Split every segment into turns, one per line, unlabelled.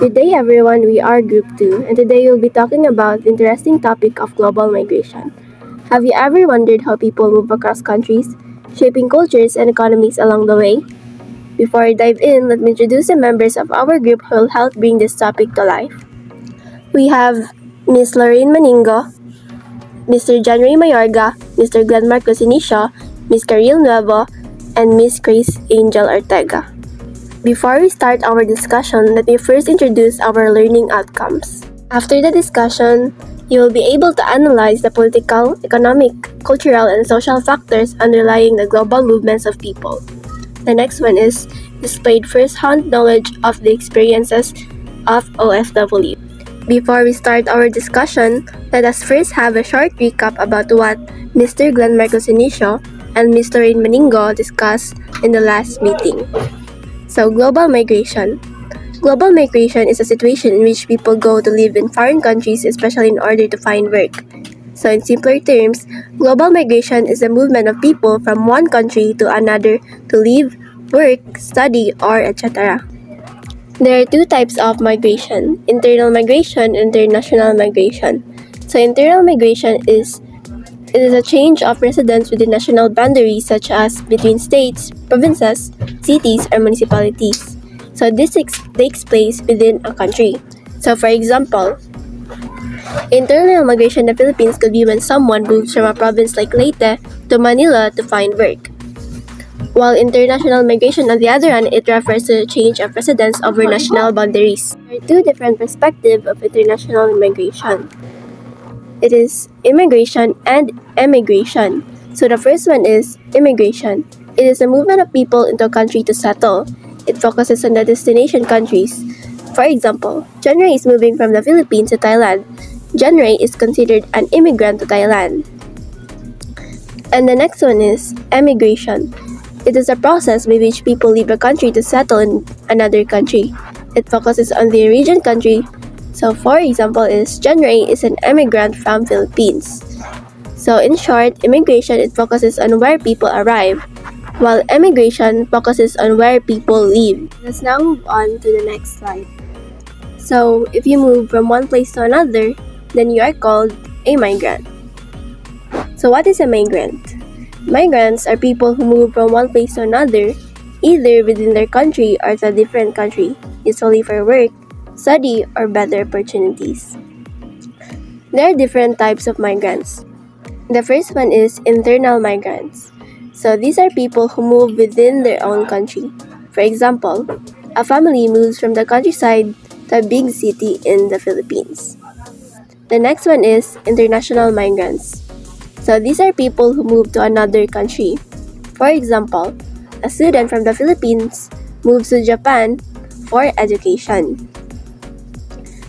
Good day everyone, we are Group 2 and today we'll be talking about the interesting topic of global migration. Have you ever wondered how people move across countries, shaping cultures and economies along the way? Before I dive in, let me introduce the members of our group who will help bring this topic to life. We have Ms. Lorraine Maningo, Mr. John Ray Mayorga, Mr. Glenn Marcos Inicio, Ms. Caril Nuevo, and Ms. Grace Angel Ortega. Before we start our discussion, let me first introduce our learning outcomes. After the discussion, you will be able to analyze the political, economic, cultural, and social factors underlying the global movements of people. The next one is displayed first-hand knowledge of the experiences of OFW. Before we start our discussion, let us first have a short recap about what Mr. Glenn Marcos Inicio and Ms. Lorraine Maningo discussed in the last meeting. So, global migration. Global migration is a situation in which people go to live in foreign countries, especially in order to find work. So, in simpler terms, global migration is the movement of people from one country to another to live, work, study, or etc. There are two types of migration: internal migration and international migration. So, internal migration is a change of residence within national boundaries such as between states, provinces, cities, or municipalities. So this takes place within a country. So for example, internal migration in the Philippines could be when someone moves from a province like Leyte to Manila to find work. While international migration, on the other hand, it refers to a change of residence over national boundaries. There are two different perspectives of international migration. It is immigration and emigration. So the first one is immigration. It is a movement of people into a country to settle. It focuses on the destination countries. For example, John Ray is moving from the Philippines to Thailand. John Ray is considered an immigrant to Thailand. And the next one is emigration. It is a process by which people leave a country to settle in another country. It focuses on the origin country. So for example is John Ray is an immigrant from Philippines. So in short, immigration it focuses on where people arrive, while emigration focuses on where people live. Let's now move on to the next slide. So if you move from one place to another, then you are called a migrant. So what is a migrant? Migrants are people who move from one place to another, either within their country or to a different country, usually for work, study, or better opportunities. There are different types of migrants. The first one is internal migrants. So these are people who move within their own country. For example, a family moves from the countryside to a big city in the Philippines. The next one is international migrants. So these are people who move to another country. For example, a student from the Philippines moves to Japan for education.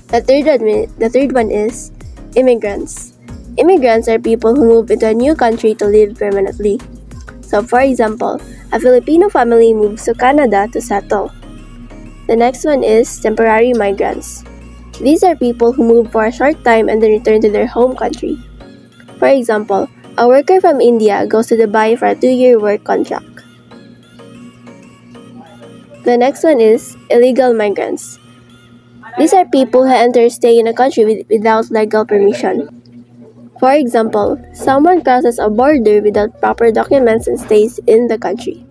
The third one is immigrants. Immigrants are people who move into a new country to live permanently. So for example, a Filipino family moves to Canada to settle. The next one is temporary migrants. These are people who move for a short time and then return to their home country. For example, a worker from India goes to Dubai for a 2-year work contract. The next one is illegal migrants. These are people who enter or stay in a country without legal permission. For example, someone crosses a border without proper documents and stays in the country.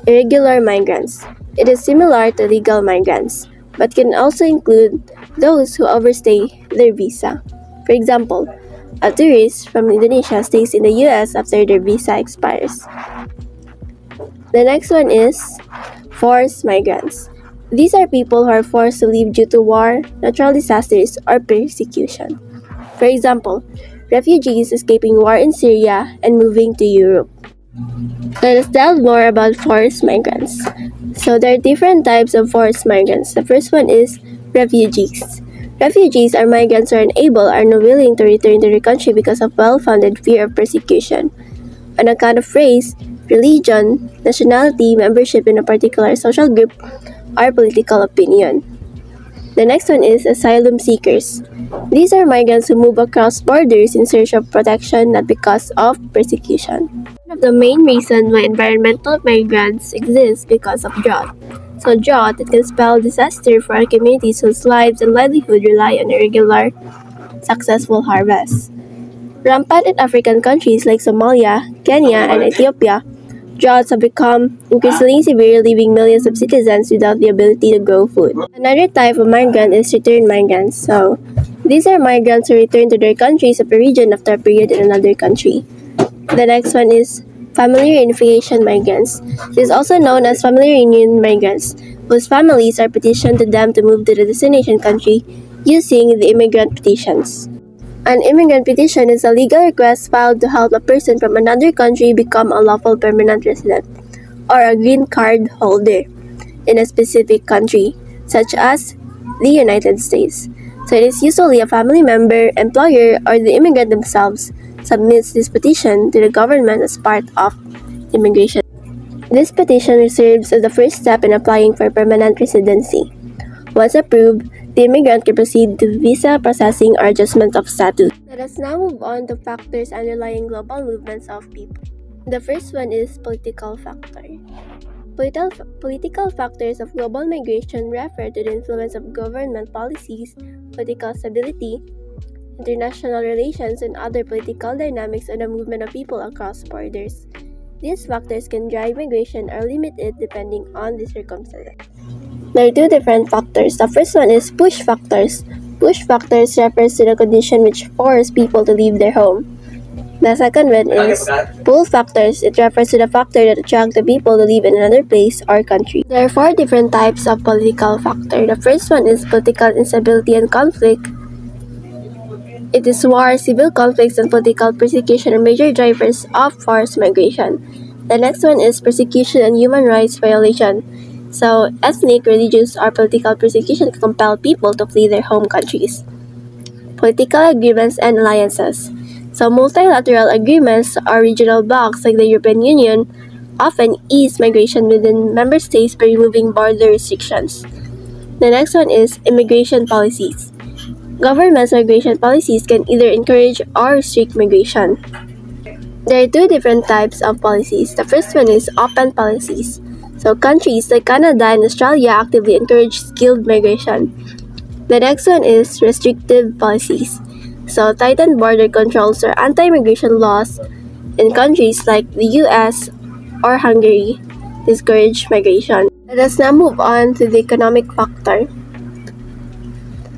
Irregular migrants. It is similar to legal migrants, but can also include those who overstay their visa. For example, a tourist from Indonesia stays in the US after their visa expires. The next one is forced migrants. These are people who are forced to leave due to war, natural disasters, or persecution. For example, refugees escaping war in Syria and moving to Europe. Let us delve more about forced migrants. So there are different types of forced migrants. The first one is refugees. Refugees are migrants who are unable or unwilling to return to their country because of well-founded fear of persecution on account of race, religion, nationality, membership in a particular social group, or political opinion. The next one is asylum seekers. These are migrants who move across borders in search of protection, not because of persecution. One of the main reasons why environmental migrants exist because of drought. So drought, it can spell disaster for our communities whose lives and livelihood rely on irregular, successful harvests. Rampant in African countries like Somalia, Kenya, and Ethiopia, droughts have become increasingly severe, leaving millions of citizens without the ability to grow food. Another type of migrant is return migrants. So, these are migrants who return to their countries of origin after a period in another country. The next one is family reunification migrants. This is also known as family reunion migrants, whose families are petitioned to them to move to the destination country using the immigrant petitions. An immigrant petition is a legal request filed to help a person from another country become a lawful permanent resident or a green card holder in a specific country, such as the United States. So it is usually a family member, employer, or the immigrant themselves submits this petition to the government as part of immigration. This petition serves as the first step in applying for permanent residency. Once approved, the immigrant can proceed to visa processing or adjustment of status. Let us now move on to factors underlying global movements of people. The first one is political factor. Political factors of global migration refer to the influence of government policies, political stability, international relations, and other political dynamics on the movement of people across borders. These factors can drive migration or limit it depending on the circumstances. There are two different factors. The first one is push factors. Push factors refers to the condition which force people to leave their home. The second one is pull factors. It refers to the factor that attract the people to live in another place or country. There are four different types of political factor. The first one is political instability and conflict. It is war, civil conflicts, and political persecution are major drivers of forced migration. The next one is persecution and human rights violation. So, ethnic, religious, or political persecution can compel people to flee their home countries. Political agreements and alliances. So, multilateral agreements or regional blocs like the European Union often ease migration within member states by removing border restrictions. The next one is immigration policies. Government's migration policies can either encourage or restrict migration. There are two different types of policies. The first one is open policies. So countries like Canada and Australia actively encourage skilled migration. The next one is restrictive policies. So tightened border controls or anti-immigration laws in countries like the US or Hungary discourage migration. Let us now move on to the economic factor.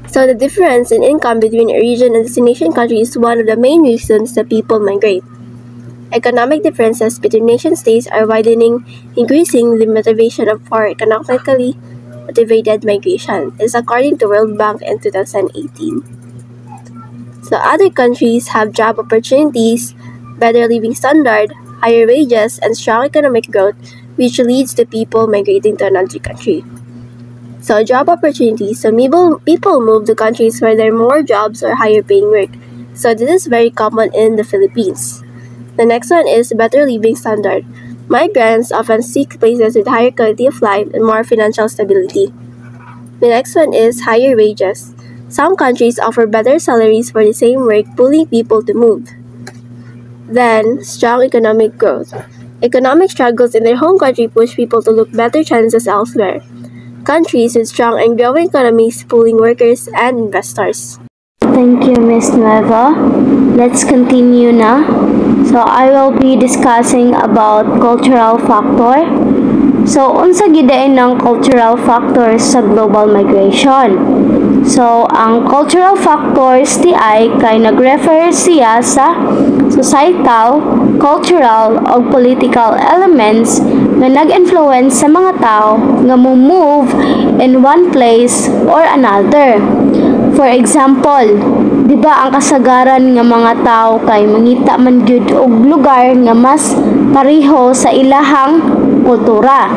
So the difference in income between a region and destination country is one of the main reasons that people migrate. Economic differences between nation-states are widening, increasing the motivation for economically motivated migration, is according to World Bank in 2018. So other countries have job opportunities, better living standard, higher wages, and strong economic growth, which leads to people migrating to another country. So job opportunities, so people move to countries where there are more jobs or higher paying work. So this is very common in the Philippines. The next one is better living standard. Migrants often seek places with higher quality of life and more financial stability. The next one is higher wages. Some countries offer better salaries for the same work, pulling people to move. Then, strong economic growth. Economic struggles in their home country push people to look better chances elsewhere. Countries with strong and growing economies pulling workers and investors.
Thank you, Ms. Nueva. Let's continue now. So, I will be discussing about cultural factor. So, unsa gidain ng cultural factors sa global migration? So, ang cultural factors ti ay kay nag-refer siya sa societal, cultural, o political elements nga nag-influence sa mga tao nga move in one place or another. For example, di ba ang kasagaran nga mga tao kay mangita man gyud og lugar nga mas pareho sa ilahang kultura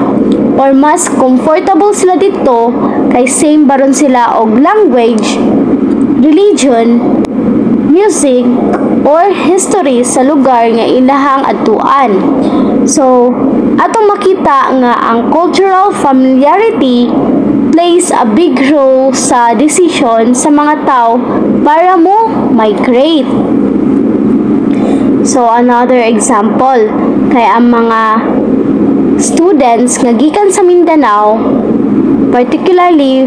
or mas comfortable sila dito kay same baron sila og language, religion, music, or history sa lugar nga ilahang adtuan. So, atong makita nga ang cultural familiarity plays a big role sa decision sa mga tao para mo migrate. So, another example, kay ang mga students nga gikan sa Mindanao particularly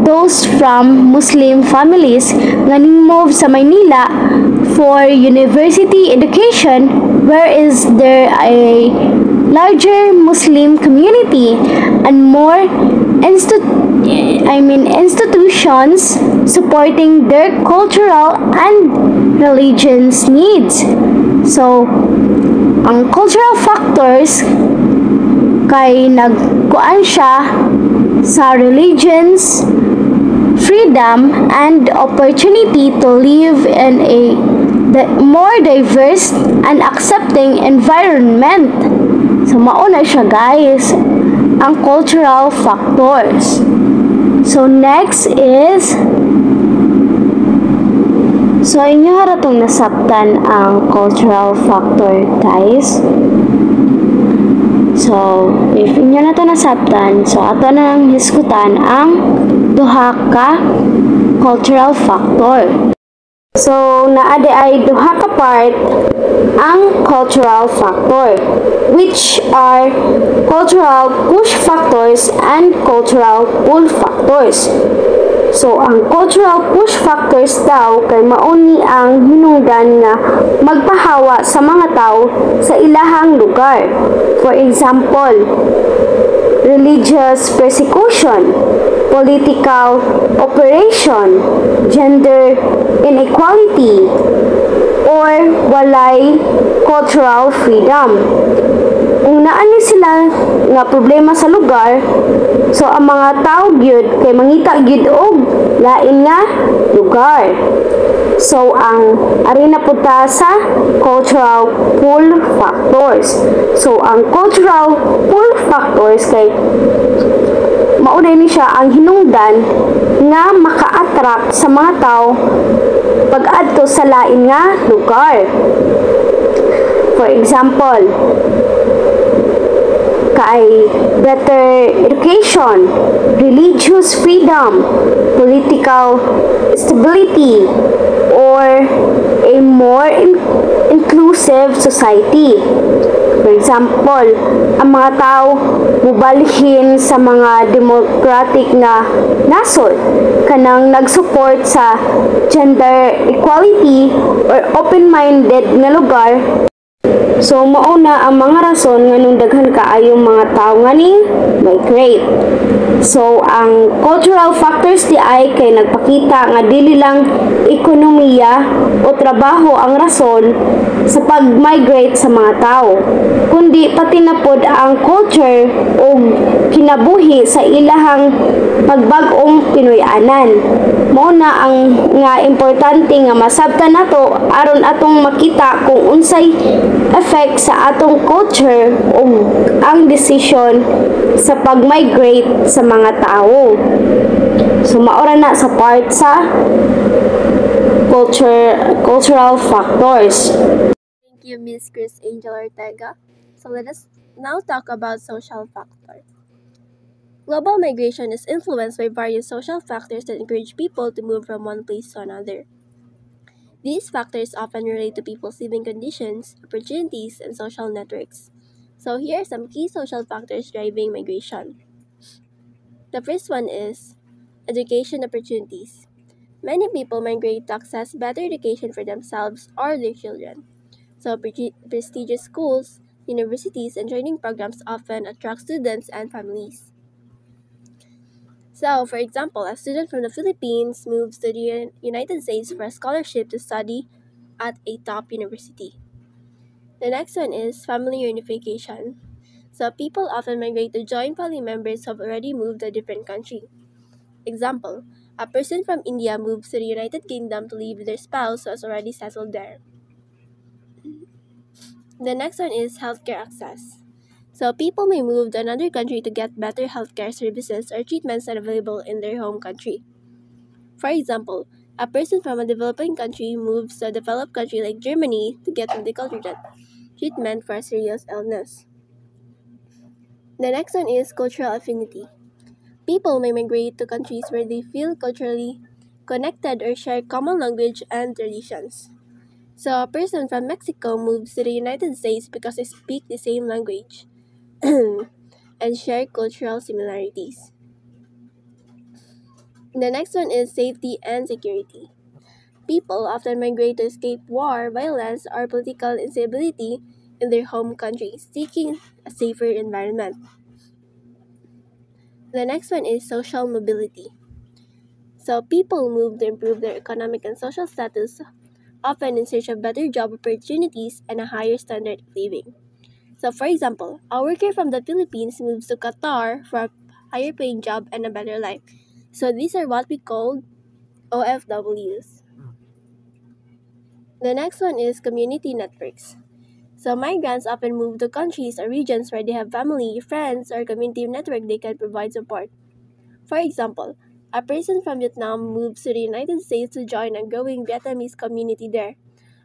those from Muslim families nga move sa Maynila for university education, whereas there a larger Muslim community and more institutions supporting their cultural and religious needs. So, ang cultural factors kay nagkuan siya sa religions, freedom, and opportunity to live in a more diverse and accepting environment. So, mauna siya guys, ang cultural factors. So, next is, so inyo haratong nasabtan ang cultural factor guys. So, if inyo na to nasabtan, so ato na lang hiskutan ang duha ka cultural factor. So, naade ay duha ka part ang cultural factor, which are cultural push factors and cultural pull factors. So, ang cultural push factors daw kay mauni ang hinungdan nga magpahawa sa mga tao sa ilahang lugar. For example, religious persecution, political operation, gender inequality, or walay cultural freedom. Kung naani sila nga problema sa lugar, so ang mga tao gyud kay mangita gyud og lain nga lugar. So ang arena punta sa cultural pull factors. So ang cultural pull factors kay maunay ni siya ang hinungdan nga maka-attract sa mga tao pag-adto sa lain nga lugar. For example, kay better education, religious freedom, political stability, or a more inclusive society. For example, ang mga tao mubalhin sa mga democratic na nasod kanang nag-support sa gender equality or open-minded nga lugar. So, mauna ang mga rason nga nung daghan kaayong mga tao nga ning migrate. So, ang cultural factors di ay kay nagpakita nga dili lang ekonomiya o trabaho ang rason sa pag-migrate sa mga tao, kundi pati na pod ang culture o kinabuhi sa ilahang pagbag-ong Pinoy-anan. Mauna ang nga importante nga masabtan nato aron atong makita kung unsay effect sa atong culture o ang decision sa pag-migrate sa mga tao. So maura na sa part sa cultural factors.
Thank you, Ms. Chris Angel Ortega. So let us now talk about social factors. Global migration is influenced by various social factors that encourage people to move from one place to another. These factors often relate to people's living conditions, opportunities, and social networks. So here are some key social factors driving migration. The first one is education opportunities. Many people migrate to access better education for themselves or their children. So prestigious schools, universities, and training programs often attract students and families. So, for example, a student from the Philippines moves to the United States for a scholarship to study at a top university. The next one is family reunification. So, people often migrate to join family members who have already moved to a different country. Example, a person from India moves to the United Kingdom to live with their spouse who has already settled there. The next one is healthcare access. So people may move to another country to get better healthcare services or treatments not available in their home country. For example, a person from a developing country moves to a developed country like Germany to get medical treatment for a serious illness. The next one is cultural affinity. People may migrate to countries where they feel culturally connected or share common language and traditions. So a person from Mexico moves to the United States because they speak the same language and share cultural similarities. The next one is safety and security. People often migrate to escape war, violence, or political instability in their home countries, seeking a safer environment. The next one is social mobility. So people move to improve their economic and social status, often in search of better job opportunities and a higher standard of living. So for example, a worker from the Philippines moves to Qatar for a higher paying job and a better life. So these are what we call OFWs. The next one is community networks. So migrants often move to countries or regions where they have family, friends, or community network they can provide support. For example, a person from Vietnam moves to the United States to join a growing Vietnamese community there,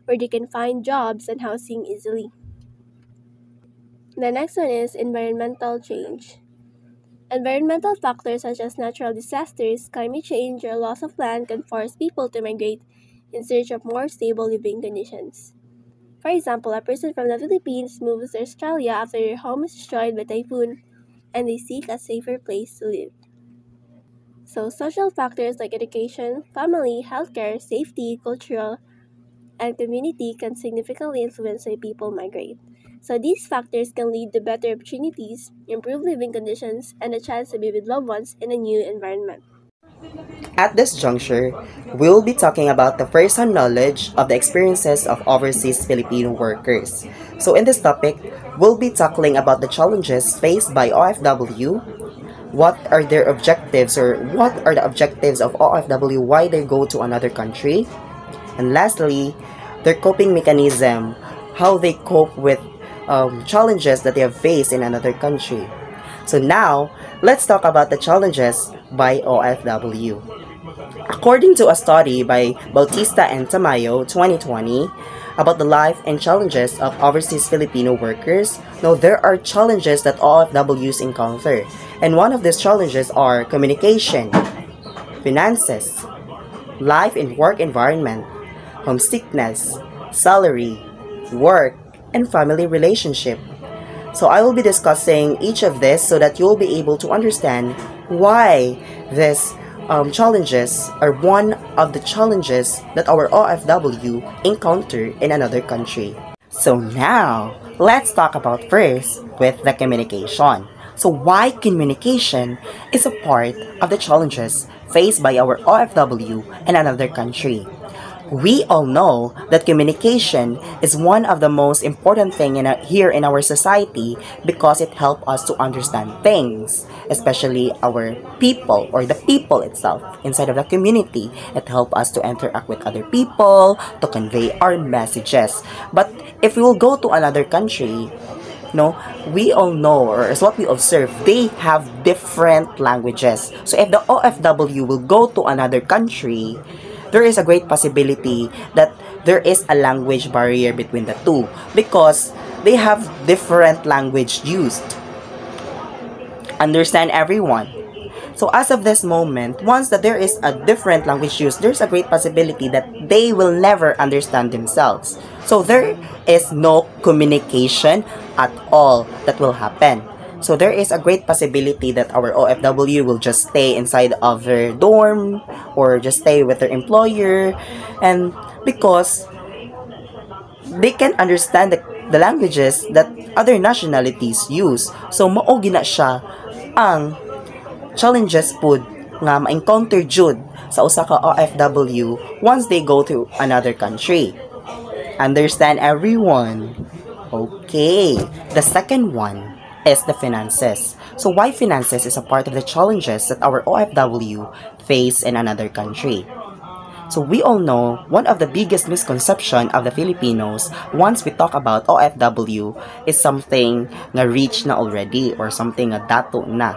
where they can find jobs and housing easily. The next one is environmental change. Environmental factors such as natural disasters, climate change, or loss of land can force people to migrate in search of more stable living conditions. For example, a person from the Philippines moves to Australia after their home is destroyed by typhoon and they seek a safer place to live. So, social factors like education, family, healthcare, safety, cultural, and community can significantly influence why people migrate. So, these factors can lead to better opportunities, improved living conditions, and a chance to be with loved ones in a new environment.
At this juncture, we'll be talking about the first-hand knowledge of the experiences of overseas Filipino workers. So in this topic, we'll be tackling about the challenges faced by OFW, what are their objectives or what are the objectives of OFW, why they go to another country, and lastly, their coping mechanism, how they cope with challenges that they have faced in another country. So now, let's talk about the challenges by OFW. According to a study by Bautista and Tamayo 2020 about the life and challenges of overseas Filipino workers, now there are challenges that OFWs encounter. And one of these challenges are communication, finances, life and work environment, homesickness, salary, work, and family relationship. So I will be discussing each of this so that you'll be able to understand why these challenges are one of the challenges that our OFW encounter in another country. So now, let's talk about first with the communication. So why communication is a part of the challenges faced by our OFW in another country. We all know that communication is one of the most important thing here in our society because it helps us to understand things, especially our people or the people itself inside of the community. It helps us to interact with other people, to convey our messages. But if we will go to another country, no, we all know, or as what we observe, they have different languages. So if the OFW will go to another country, there is a great possibility that there is a language barrier between the two because they have different language used. Understand everyone? So as of this moment, once that there is a different language used, there's a great possibility that they will never understand themselves. So there is no communication at all that will happen. So there is a great possibility that our OFW will just stay inside of their dorm or just stay with their employer, and because they can understand the languages that other nationalities use. So mao gina siya ang challenges pud nga ma-encounter jud sa usa ka OFW once they go to another country. Understand everyone? Okay. The second one is the finances. So why finances is a part of the challenges that our OFW face in another country. So we all know one of the biggest misconception of the Filipinos once we talk about OFW is something na rich na already or something na dato na.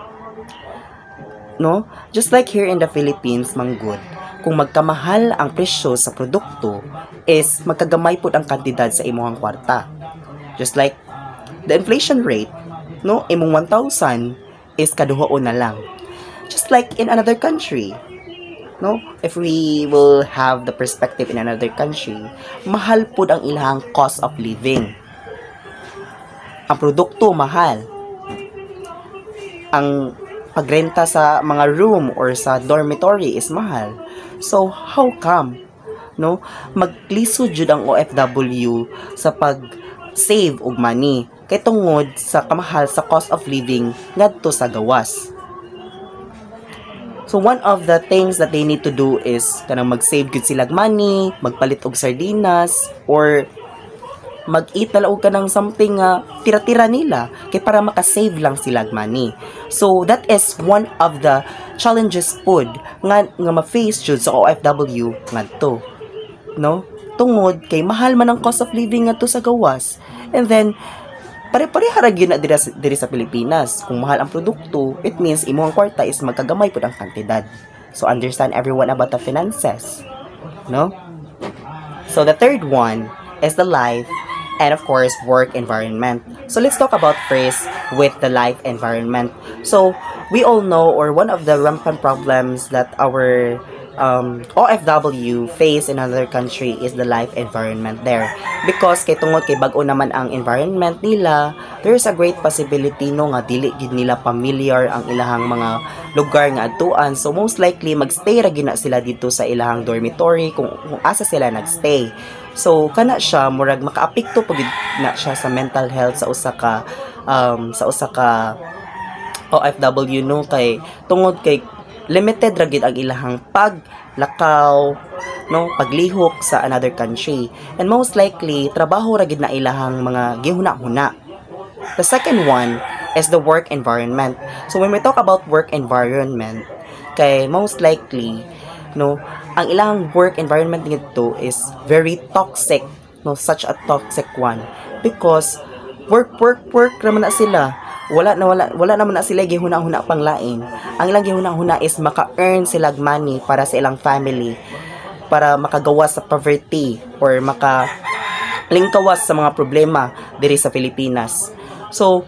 No? Just like here in the Philippines, manggod, kung magkamahal ang presyo sa produkto is magkagamay po ang kantidad sa imuhang kwarta. Just like the inflation rate, no, imong 1,000 is kaduhoon na lang. Just like in another country, no, if we will have the perspective in another country, mahal po ang ilang cost of living. Ang produkto mahal. Ang pagrenta sa mga room or sa dormitory is mahal. So how come, no, maglisod jud ang OFW sa pag save og money kay tungod sa kamahal sa cost of living ngadto sa gawas. So one of the things that they need to do is kanang mag-save gud sila money, magpalit og sardinas, or mag-eat na og kanang something tira-tira nila kay para maka-save lang sila money. So that is one of the challenges pod nga ma-face jud sa OFW ngadto, no? Tungod kay mahal man ang cost of living ngadto sa gawas. And then pare-pareha ra gyud na diri sa Pilipinas. Kung mahal ang produkto, it means imo ang kwarta is magkagamay pud ang kantidad. So understand everyone about the finances, no? So the third one is the life and of course work environment. So let's talk about first with the life environment. So we all know, or one of the rampant problems that our OFW face in another country is the life environment there. Because kay tungod kay bag-o naman ang environment nila, there's a great possibility no nga dili gid nila familiar ang ilahang mga lugar nga adtuan. So most likely magstay ra gina sila dito sa ilahang dormitory kung asa sila nagstay. So kana siya murag makaapekto pag na siya sa mental health sa usa ka OFW no, kay tungod kay limited ra gid ang ilahang paglakaw, no, paglihok sa another country, and most likely trabaho ra gid na ilahang mga gihuna-huna. The second one is the work environment. So when we talk about work environment, kay most likely, no, ang ilang work environment nito is very toxic, no, such a toxic one, because work raman na sila. Wala naman na sila gihuna-huna pang lain. Ang ilang gihuna-huna is maka-earn sila money para sa ilang family, para makagawas sa poverty or makalingkawas sa mga problema diri sa Pilipinas. So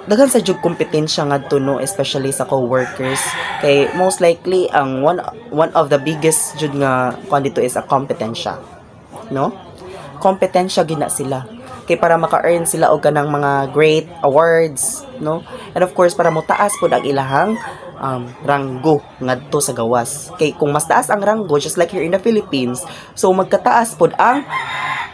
daghan sa jud kompetensya ngadto no, especially sa co-workers, kay most likely ang one of the biggest jud nga kuan dito is a kompetensya, no? Kompetensya gina sila kay para maka-earn sila og kanang mga great awards, no? And of course para mo taas pud ang ilahang ranggo ngadto sa gawas. Kay kung mas taas ang ranggo, just like here in the Philippines, so magkataas pud ang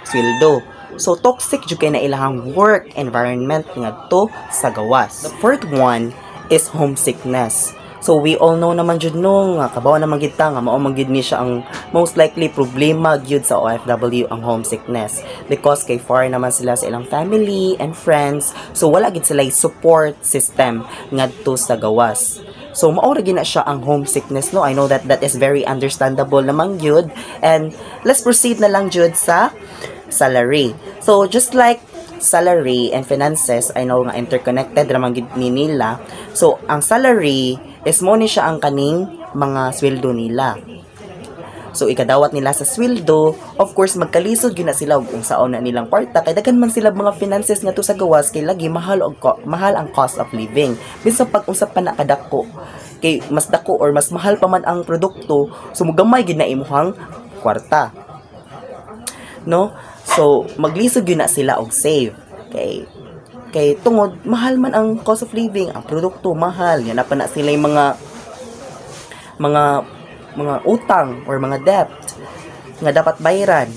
sweldo. So toxic jud kay na ilahang work environment ngadto sa gawas. The fourth one is homesickness. So we all know naman jud no nga kabaw naman gid ta nga mao man gid ni siya ang most likely problema gyud sa OFW, ang homesickness, because kay far naman sila sa ilang family and friends, so wala gid sila support system ngadto sa gawas. So mao ra gid na siya ang homesickness no. I know that is very understandable naman gyud, and let's proceed na lang jud sa salary. So just like salary and finances, I know nga interconnected naman gid ni nila. So ang salary is mo ni siya ang kaning mga sweldo nila. So ikadawat nila sa sweldo, of course magkalisod gyud na sila og unsaon na nilang kwarta, kay daghan man sila mga finances ngadto sa gawas, kay lagi mahal ang cost of living. Bisan pag usap pa na kadako, kay mas dako or mas mahal pa man ang produkto, so mugamay gyud na imuhang kwarta, no? So maglisod gyud na sila og save, kay tungod mahal man ang cost of living, ang produkto mahal, yan na pa na sila yung mga utang or mga debt nga dapat bayaran.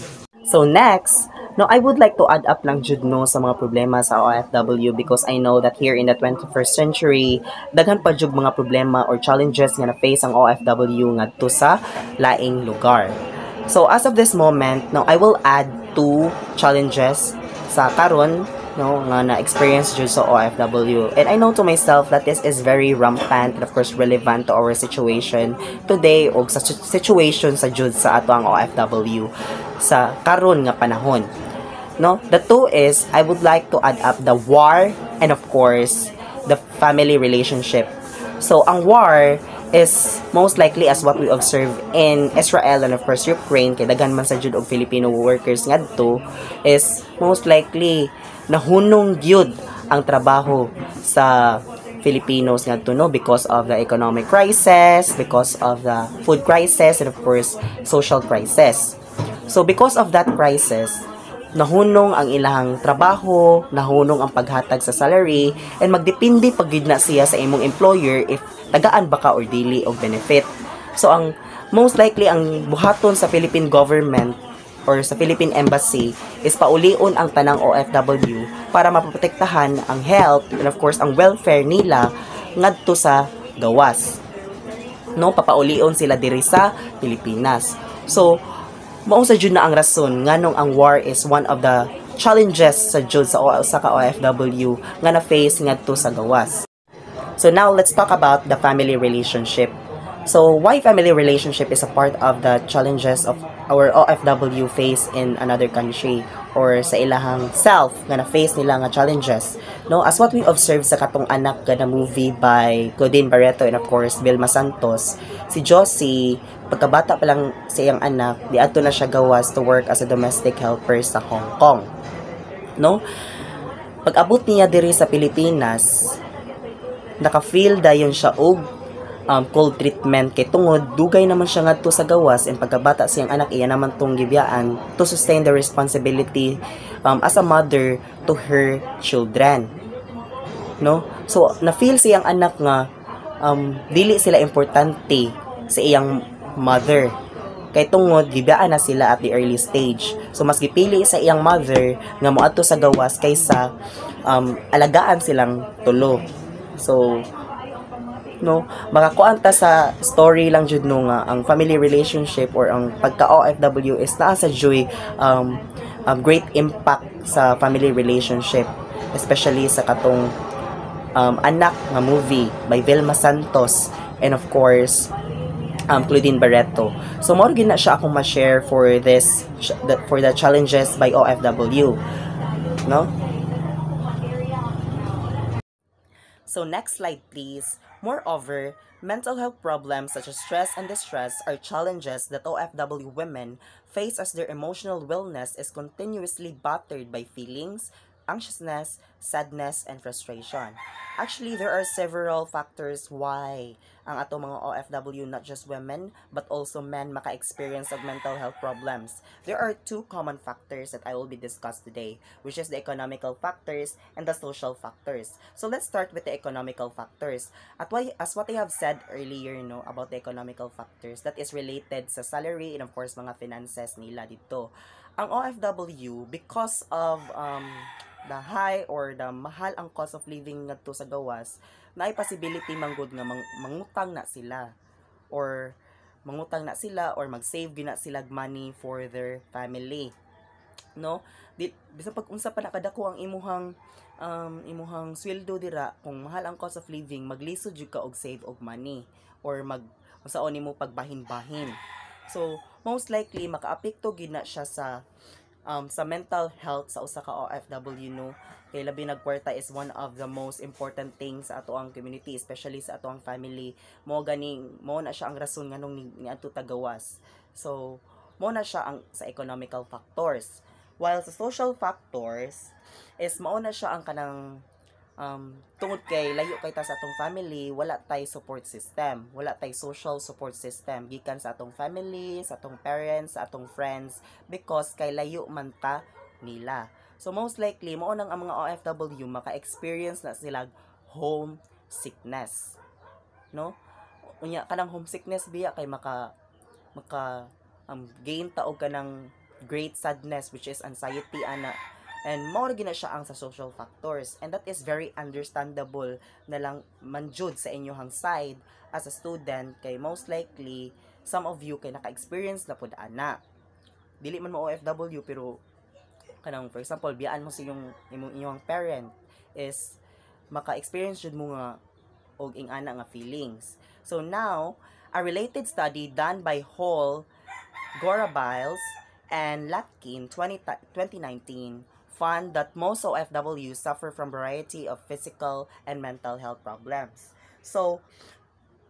So next, no, I would like to add up lang jud no sa mga problema sa OFW, because I know that here in the 21st century daghan pa jud mga problema or challenges nga na face ang OFW ngadto sa laing lugar. So as of this moment, no, I will add 2 challenges sa karon, no, nga na-experience jud sa OFW. And I know to myself that this is very rampant and of course relevant to our situation today o sa situation sa jud sa ato ang OFW sa karon nga panahon. No, the 2 is I would like to add up the war and of course the family relationship. So ang war is most likely as what we observe in Israel and of course Ukraine, kay daghan man sa jud og Filipino workers ngadto, is most likely nahunong gyud ang trabaho sa Filipinos ngadto no, because of the economic crisis, because of the food crisis, and of course social crisis. So because of that crisis, nahunong ang ilang trabaho, nahunong ang paghatag sa salary, and magdepende pag gid na siya sa imong employer if tagaan ba ka or dili og benefit. So ang most likely ang buhaton sa Philippine government or sa Philippine Embassy is paulion ang tanang OFW para maprotektahan ang health and of course ang welfare nila ngadto sa gawas. No, papaulion sila diri sa Pilipinas. So, mao sa jud na ang rason nganong ang war is one of the challenges sa jud sa ka OFW nga na face ngadto sa gawas. So now let's talk about the family relationship. So why family relationship is a part of the challenges of our OFW face in another country or sa ilahang self nga na-face nila nga challenges. No, as what we observe sa katong anak nga na movie by Claudine Barreto and of course Vilma Santos, si Josie pagkabata pa lang sa iyang anak, diadto na siya gawas to work as a domestic helper sa Hong Kong. No? Pag-abot niya diri sa Pilipinas, naka-feel dayon siya og cold treatment kay tungod dugay naman siya ngadto sa gawas and pagkabata siyang anak iya naman tong gibiyaan to sustain the responsibility as a mother to her children. No? So na feel siyang anak nga dili sila importante sa iyang mother kay tungod gibiyaan na sila at the early stage. So mas gipili sa iyang mother nga moadto sa gawas kaysa alagaan silang tulo. So no, makakuan ta sa story lang jud no nga ang family relationship or ang pagka OFW is naa sa joy great impact sa family relationship, especially sa katong anak nga movie by Vilma Santos and of course Claudine Barreto. So more gid na siya akong ma-share for this for the challenges by OFW, no? So next slide please. Moreover, mental health problems such as stress and distress are challenges that OFW women face as their emotional wellness is continuously battered by feelings, anxiousness, sadness, and frustration. Actually, there are several factors why ang ato mga OFW, not just women, but also men maka-experience of mental health problems. There are two common factors that I will be discussed today, which is the economical factors and the social factors. So let's start with the economical factors. As what I have said earlier, no, about the economical factors, that is related sa salary and of course mga finances nila dito. Ang OFW, because of the high or the mahal ang cost of living ngadto sa gawas, na ay possibility manggod nga mangutang na sila or mag-save gina sila money for their family, no? Bisan pag unsa pa nakadako ang imuhang sweldo dira, kung mahal ang cost of living, maglisod jud ka og save og money or unsaon nimo pagbahin-bahin. So most likely makaapekto gid na siya sa mental health sa usa ka OFW, no? Kay labi nagkwarta is one of the most important things sa ato ang community, especially sa ato ang family. Mo na siya ang rason nganong ni adto tagawas. So mo na siya ang sa economical factors. While sa social factors is mao na siya ang kanang tungod kay layo kay ta sa atong family, wala tay support system, wala tay social support system gikan sa atong family, sa atong parents, sa atong friends, because kay layo man ta nila. So most likely mao nang ang mga OFW maka-experience na sila home sickness, no? Unya kanang homesickness biya kay maka gain ta og kanang great sadness, which is anxiety ana. And more gina siya ang sa social factors. And that is very understandable na lang manjud sa inyohang side as a student, kay most likely some of you kay naka-experience na pud ana. Dili man mo OFW pero kanang for example biyaan mo sa inyong parent is maka-experience jud mo nga og ing ana nga feelings. So now, a related study done by Hall, Gorabiles, and Latkin 2019 found that most OFWs suffer from variety of physical and mental health problems. So,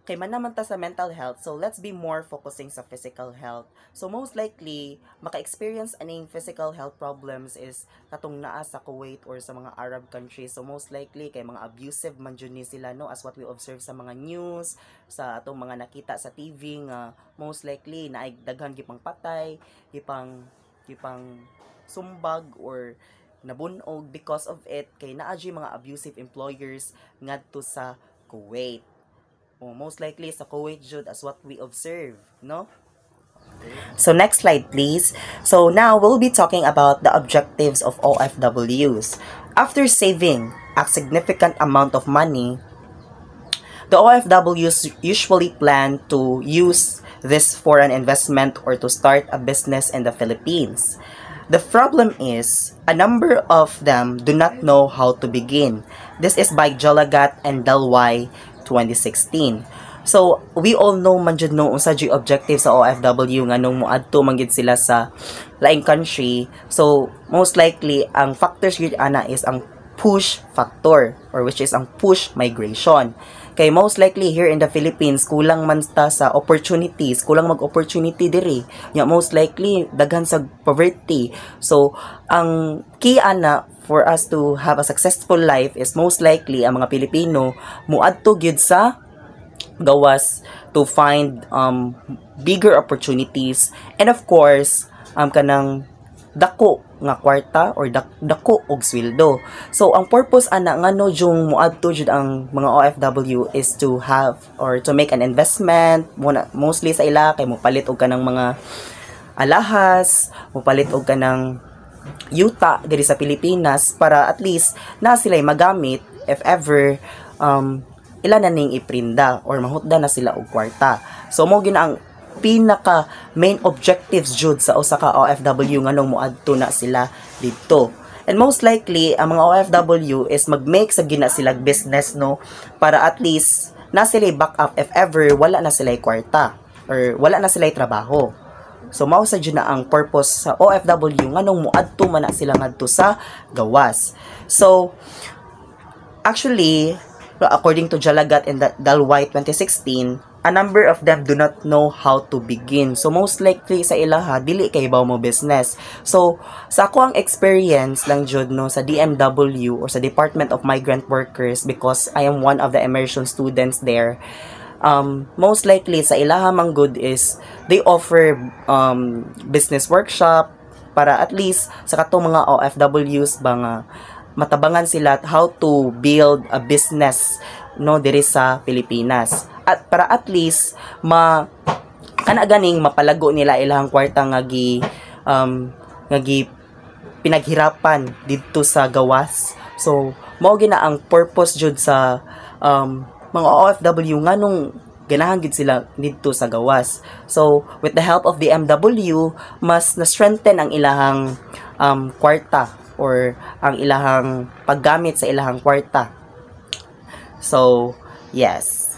kay man naman ta sa mental health, so let's be more focusing sa physical health. So most likely, maka-experience aning physical health problems is katong naa sa Kuwait or sa mga Arab countries. So most likely, kay mga abusive man jud ni sila, no, as what we observe sa mga news, sa atong mga nakita sa TV nga most likely naay daghan gipang patay, gipang sumbag or nabunog because of it kay naa mga abusive employers ngadto sa Kuwait. Most likely sa Kuwait jud as what we observe, no? So next slide please. So now we'll be talking about the objectives of OFWs. After saving a significant amount of money, the OFWs usually plan to use this for an investment or to start a business in the Philippines. The problem is, a number of them do not know how to begin. This is by Jalagat and Dalway 2016. So, we all know man jud no unsa jud objective sa OFW nga nung moadto man gid sila sa laing country. So, most likely ang factors gid ana is ang push factor or which is ang push migration. Kay most likely here in the Philippines kulang man ta sa opportunities, kulang mag-opportunity diri. Nya most likely daghan sa poverty. So, ang key ana for us to have a successful life is most likely ang mga Pilipino moadto gyud sa gawas to find bigger opportunities, and of course kanang dako nga kwarta or dako og sweldo. So ang purpose ana ngano jung moadto jud ang mga OFW is to have or to make an investment mostly sa ila kay mopalit og kanang mga alahas, mopalit og kanang yuta diri sa Pilipinas para at least na sila'y magamit if ever ila na ning iprinda or mahutda na sila og kwarta. So mo gina ang pinaka main objectives jud sa usa ka OFW nganong moadto na sila didto. And most likely ang mga OFW is mag-make sa gina sila business no para at least na sila back up if ever wala na sila kwarta or wala na sila trabaho. So mao sa jud na ang purpose sa OFW nganong moadto man na sila ngadto sa gawas. So actually according to Jalagat and Dalway 2016, a number of them do not know how to begin. So most likely sa ilaha dili kay baw mo business. So sa ako ang experience lang jud no sa DMW or sa Department of Migrant Workers, because I am one of the immersion students there. Most likely sa ilaha mang good is they offer business workshop para at least sa katong mga OFWs ba nga matabangan sila how to build a business no diri sa Pilipinas, at para at least kana ganing mapalago nila ilang kwarta nga gi pinaghirapan didto sa gawas. So mao gina ang purpose jud sa mga OFW nganong ganahan gid sila didto sa gawas. So with the help of the MW mas na-strengthen ang ilahang kwarta or ang ilahang paggamit sa ilahang kwarta. So, yes.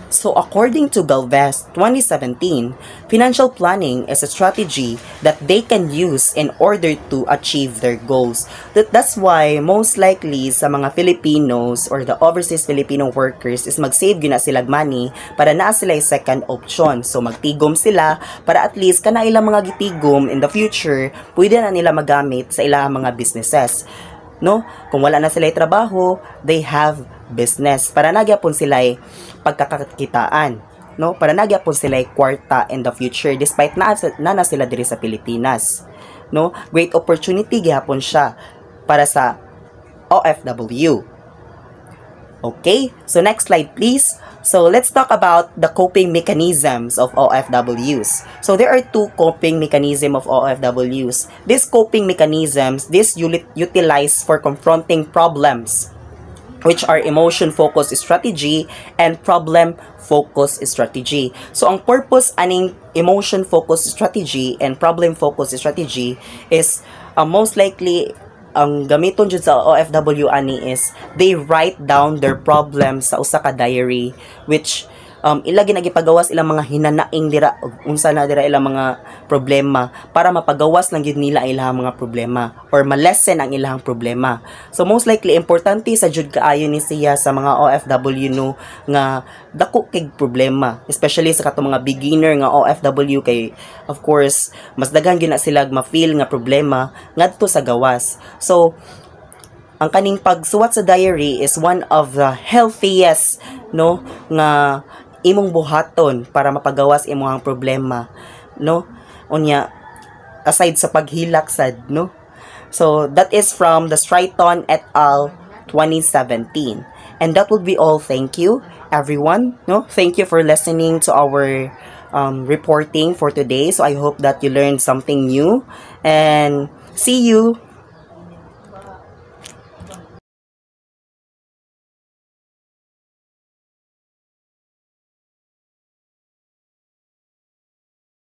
So, according to Galvez 2017, financial planning is a strategy that they can use in order to achieve their goals. That's why most likely sa mga Filipinos or the overseas Filipino workers is mag-save gina sila money para naa sila yung second option. So, magtigom sila para at least kana ilang mga gitigom in the future, pwede na nila magamit sa ilang mga businesses. No? Kung wala na sila trabaho, they have business para nagyapon sila pagkakakitaan, no, para nagyapon sila kwarta in the future despite na sila diri sa Pilipinas, no. Great opportunity gihapon siya para sa OFW. Okay, so next slide please. So let's talk about the coping mechanisms of OFWs. So there are two coping mechanisms of OFWs. These coping mechanisms, utilize for confronting problems, which are emotion-focused strategy and problem-focused strategy. So, ang purpose aning emotion-focused strategy and problem-focused strategy is most likely ang gamiton jud sa OFW ani is they write down their problems sa usa ka diary, which ila ginagipagawas ilang mga hinanaing dira unsa na dira ilang mga problema para mapagawas lang gid nila ilang mga problema or ma-lessen ang ilang problema. So most likely importante sa jud kaayo ni siya sa mga OFW no nga dako kay problema, especially sa katong mga beginner nga OFW kay of course mas daghan gyud na sila ma-feel nga problema ngadto sa gawas. So ang kaning pagsuwat sa diary is one of the healthiest no nga imong buhaton para mapagawas imong problema, no, unya aside sa paghilak sad, no, So that is from the Stryton et al. 2017. And that would be all. Thank you, everyone. No, thank you for listening to our reporting for today. So I hope that you learned something new, and see you